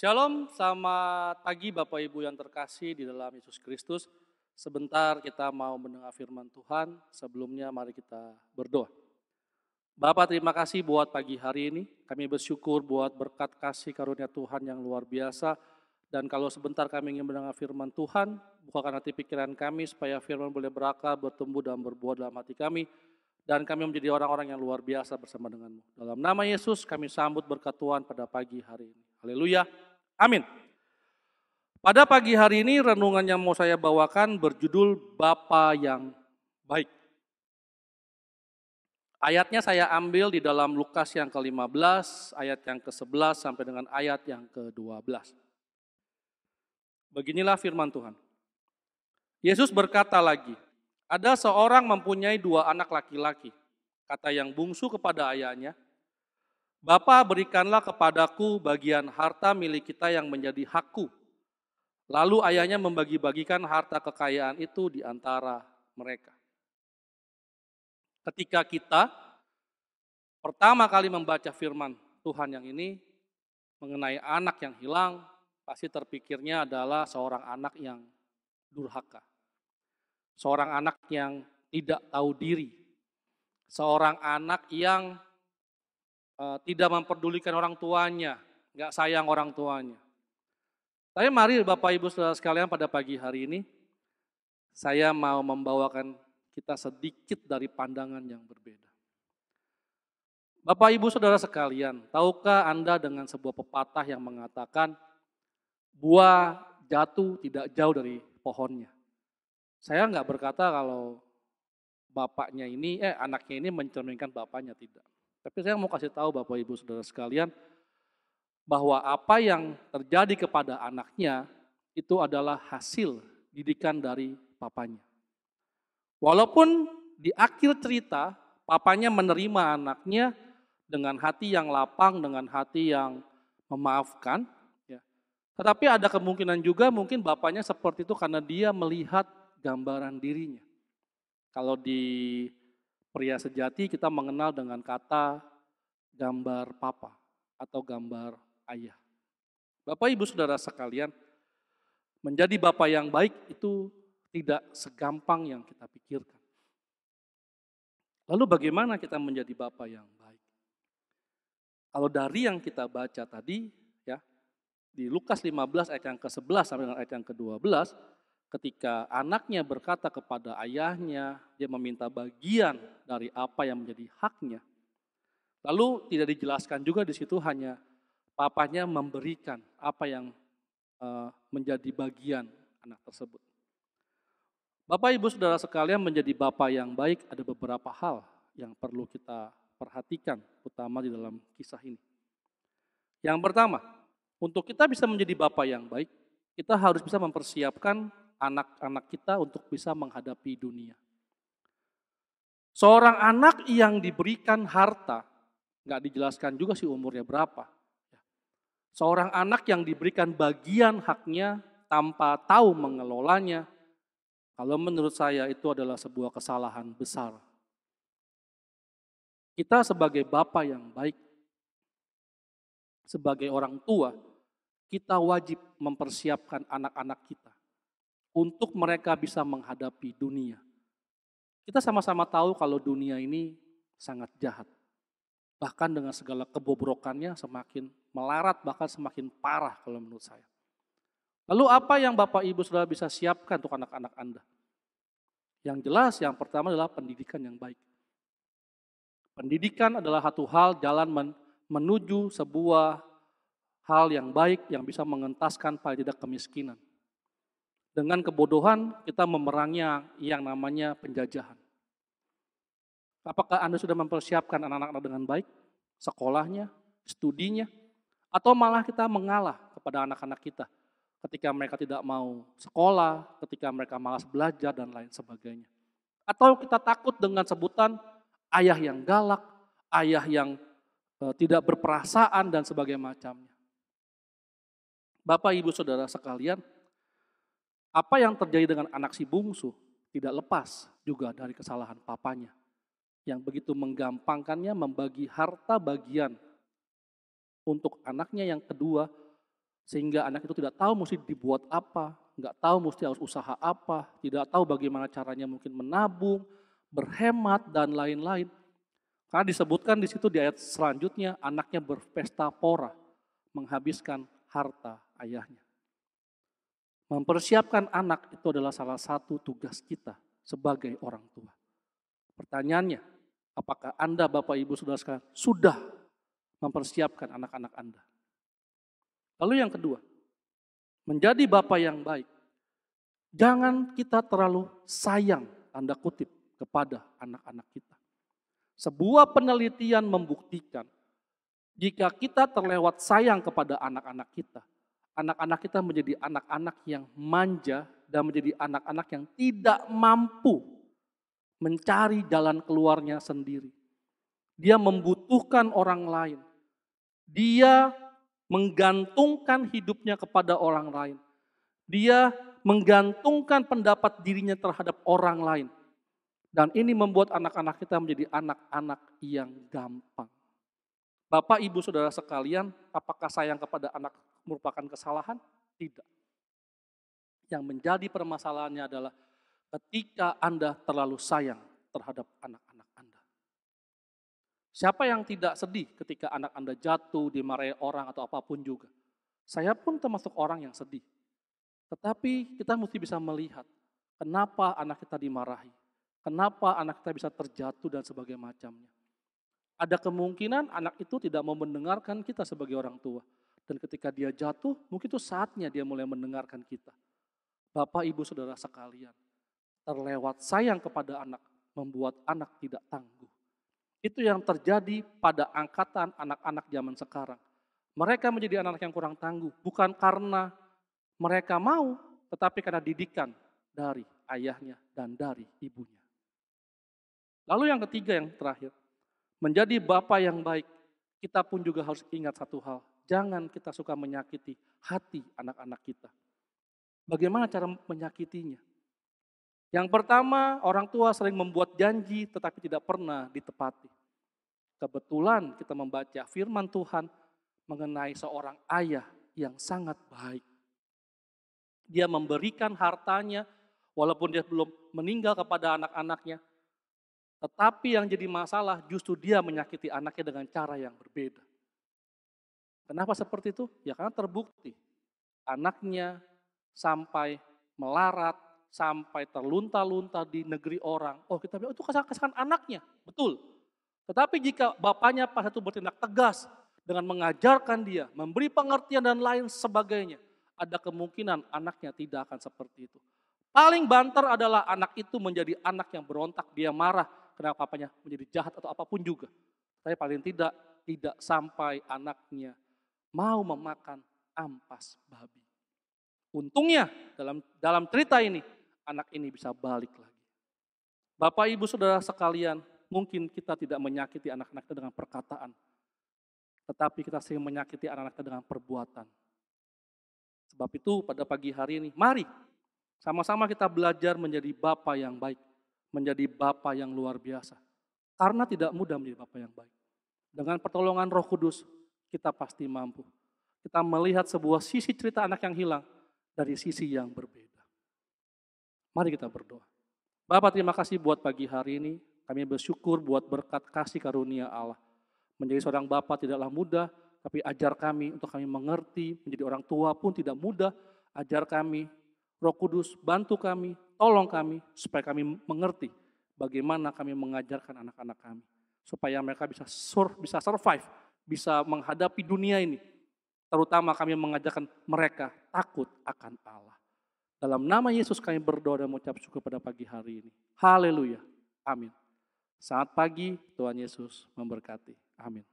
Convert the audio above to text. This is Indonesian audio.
Shalom, selamat pagi Bapak Ibu yang terkasih di dalam Yesus Kristus. Sebentar kita mau mendengar firman Tuhan, sebelumnya mari kita berdoa. Bapak terima kasih buat pagi hari ini, kami bersyukur buat berkat kasih karunia Tuhan yang luar biasa. Dan kalau sebentar kami ingin mendengar firman Tuhan, bukakan hati pikiran kami supaya firman boleh berakar, bertumbuh dan berbuah dalam hati kami. Dan kami menjadi orang-orang yang luar biasa bersama denganmu. Dalam nama Yesus kami sambut berkat Tuhan pada pagi hari ini. Haleluya. Amin. Pada pagi hari ini renungan yang mau saya bawakan berjudul Bapa yang Baik. Ayatnya saya ambil di dalam Lukas yang ke-15, ayat yang ke-11 sampai dengan ayat yang ke-12. Beginilah firman Tuhan. Yesus berkata lagi, ada seorang mempunyai 2 anak laki-laki. Kata yang bungsu kepada ayahnya, Bapa berikanlah kepadaku bagian harta milik kita yang menjadi hakku. Lalu ayahnya membagi-bagikan harta kekayaan itu di antara mereka. Ketika kita pertama kali membaca firman Tuhan yang ini mengenai anak yang hilang, pasti terpikirnya adalah seorang anak yang durhaka. Seorang anak yang tidak tahu diri. Seorang anak yang tidak memperdulikan orang tuanya, nggak sayang orang tuanya. Tapi mari Bapak Ibu Saudara sekalian pada pagi hari ini, saya mau membawakan kita sedikit dari pandangan yang berbeda. Bapak Ibu Saudara sekalian, tahukah Anda dengan sebuah pepatah yang mengatakan buah jatuh tidak jauh dari pohonnya. Saya nggak berkata kalau anaknya ini mencerminkan bapaknya, tidak. Tapi saya mau kasih tahu Bapak Ibu Saudara sekalian, bahwa apa yang terjadi kepada anaknya itu adalah hasil didikan dari papanya. Walaupun di akhir cerita papanya menerima anaknya dengan hati yang lapang, dengan hati yang memaafkan, ya. Tetapi ada kemungkinan juga mungkin bapaknya seperti itu karena dia melihat gambaran dirinya. Kalau di pria sejati kita mengenal dengan kata gambar papa atau gambar ayah. Bapak Ibu Saudara sekalian, menjadi bapak yang baik itu tidak segampang yang kita pikirkan. Lalu bagaimana kita menjadi bapak yang baik? Kalau dari yang kita baca tadi, ya, di Lukas 15 ayat yang ke-11 sampai dengan ayat yang ke-12, ketika anaknya berkata kepada ayahnya, dia meminta bagian dari apa yang menjadi haknya. Lalu tidak dijelaskan juga di situ, hanya papanya memberikan apa yang menjadi bagian anak tersebut. Bapak Ibu Saudara sekalian, menjadi bapak yang baik ada beberapa hal yang perlu kita perhatikan, utama di dalam kisah ini. Yang pertama, untuk kita bisa menjadi bapak yang baik, kita harus bisa mempersiapkan anak-anak kita untuk bisa menghadapi dunia. Seorang anak yang diberikan harta, nggak dijelaskan juga sih umurnya berapa. Seorang anak yang diberikan bagian haknya tanpa tahu mengelolanya, kalau menurut saya itu adalah sebuah kesalahan besar. Kita sebagai bapak yang baik, sebagai orang tua, kita wajib mempersiapkan anak-anak kita untuk mereka bisa menghadapi dunia. Kita sama-sama tahu kalau dunia ini sangat jahat. Bahkan dengan segala kebobrokannya semakin melarat, bahkan semakin parah kalau menurut saya. Lalu apa yang Bapak Ibu Saudara bisa siapkan untuk anak-anak Anda? Yang jelas yang pertama adalah pendidikan yang baik. Pendidikan adalah satu hal jalan menuju sebuah hal yang baik yang bisa mengentaskan paling tidak kemiskinan. Dengan kebodohan kita memerangi yang namanya penjajahan. Apakah Anda sudah mempersiapkan anak-anak dengan baik? Sekolahnya, studinya, atau malah kita mengalah kepada anak-anak kita ketika mereka tidak mau sekolah, ketika mereka malas belajar dan lain sebagainya. Atau kita takut dengan sebutan ayah yang galak, ayah yang tidak berperasaan dan sebagainya macamnya. Bapak Ibu Saudara sekalian, apa yang terjadi dengan anak si bungsu tidak lepas juga dari kesalahan papanya, yang begitu menggampangkannya membagi harta bagian untuk anaknya yang kedua Sehingga anak itu tidak tahu mesti dibuat apa, nggak tahu mesti harus usaha apa, tidak tahu bagaimana caranya mungkin menabung, berhemat, dan lain-lain. Karena disebutkan di situ di ayat selanjutnya, anaknya berpesta pora, menghabiskan harta ayahnya. Mempersiapkan anak itu adalah salah satu tugas kita sebagai orang tua. Pertanyaannya, apakah Anda, Bapak, Ibu, Saudara sekalian, sudah mempersiapkan anak-anak Anda? Lalu yang kedua, menjadi Bapak yang baik, jangan kita terlalu sayang, tanda kutip, kepada anak-anak kita. Sebuah penelitian membuktikan, jika kita terlewat sayang kepada anak-anak kita menjadi anak-anak yang manja dan menjadi anak-anak yang tidak mampu mencari jalan keluarnya sendiri. Dia membutuhkan orang lain. Dia menggantungkan hidupnya kepada orang lain. Dia menggantungkan pendapat dirinya terhadap orang lain. Dan ini membuat anak-anak kita menjadi anak-anak yang gampang. Bapak, Ibu, Saudara sekalian, apakah sayang kepada anak merupakan kesalahan? Tidak. Yang menjadi permasalahannya adalah ketika Anda terlalu sayang terhadap anak-anak Anda. Siapa yang tidak sedih ketika anak Anda jatuh, dimarahi orang atau apapun juga? Saya pun termasuk orang yang sedih. Tetapi kita mesti bisa melihat kenapa anak kita dimarahi. Kenapa anak kita bisa terjatuh dan sebagainya macamnya. Ada kemungkinan anak itu tidak mau mendengarkan kita sebagai orang tua. Dan ketika dia jatuh, mungkin itu saatnya dia mulai mendengarkan kita. Bapak, Ibu, Saudara sekalian, terlewat sayang kepada anak membuat anak tidak tangguh. Itu yang terjadi pada angkatan anak-anak zaman sekarang. Mereka menjadi anak yang kurang tangguh, bukan karena mereka mau, tetapi karena didikan dari ayahnya dan dari ibunya. Lalu yang ketiga, yang terakhir, menjadi bapak yang baik, kita pun juga harus ingat satu hal. Jangan kita suka menyakiti hati anak-anak kita. Bagaimana cara menyakitinya? Yang pertama, orang tua sering membuat janji tetapi tidak pernah ditepati. Kebetulan kita membaca firman Tuhan mengenai seorang ayah yang sangat baik. Dia memberikan hartanya walaupun dia belum meninggal kepada anak-anaknya. Tetapi yang jadi masalah justru dia menyakiti anaknya dengan cara yang berbeda. Kenapa seperti itu? Ya karena terbukti anaknya sampai melarat, sampai terlunta-lunta di negeri orang. Oh kita bilang itu kesalahan anaknya, betul. Tetapi jika bapaknya pas itu bertindak tegas dengan mengajarkan dia, memberi pengertian dan lain sebagainya, ada kemungkinan anaknya tidak akan seperti itu. Paling banter adalah anak itu menjadi anak yang berontak, dia marah, kenapa papanya menjadi jahat atau apapun juga. Tapi paling tidak sampai anaknya mau memakan ampas babi. Untungnya dalam cerita ini, anak ini bisa balik lagi. Bapak, Ibu, Saudara sekalian, mungkin kita tidak menyakiti anak-anak kita dengan perkataan. Tetapi kita sering menyakiti anak-anak kita dengan perbuatan. Sebab itu pada pagi hari ini, mari sama-sama kita belajar menjadi bapa yang baik. Menjadi bapa yang luar biasa. Karena tidak mudah menjadi bapa yang baik. Dengan pertolongan Roh Kudus, kita pasti mampu. Kita melihat sebuah sisi cerita anak yang hilang dari sisi yang berbeda. Mari kita berdoa. Bapak, terima kasih buat pagi hari ini. Kami bersyukur buat berkat kasih karunia Allah. Menjadi seorang bapa tidaklah mudah, tapi ajar kami untuk kami mengerti. Menjadi orang tua pun tidak mudah. Ajar kami, Roh Kudus bantu kami, tolong kami supaya kami mengerti bagaimana kami mengajarkan anak-anak kami. Supaya mereka bisa survive, bisa menghadapi dunia ini. Terutama kami mengajarkan mereka takut akan Allah. Dalam nama Yesus kami berdoa dan mengucap syukur pada pagi hari ini. Haleluya. Amin. Selamat pagi, Tuhan Yesus memberkati. Amin.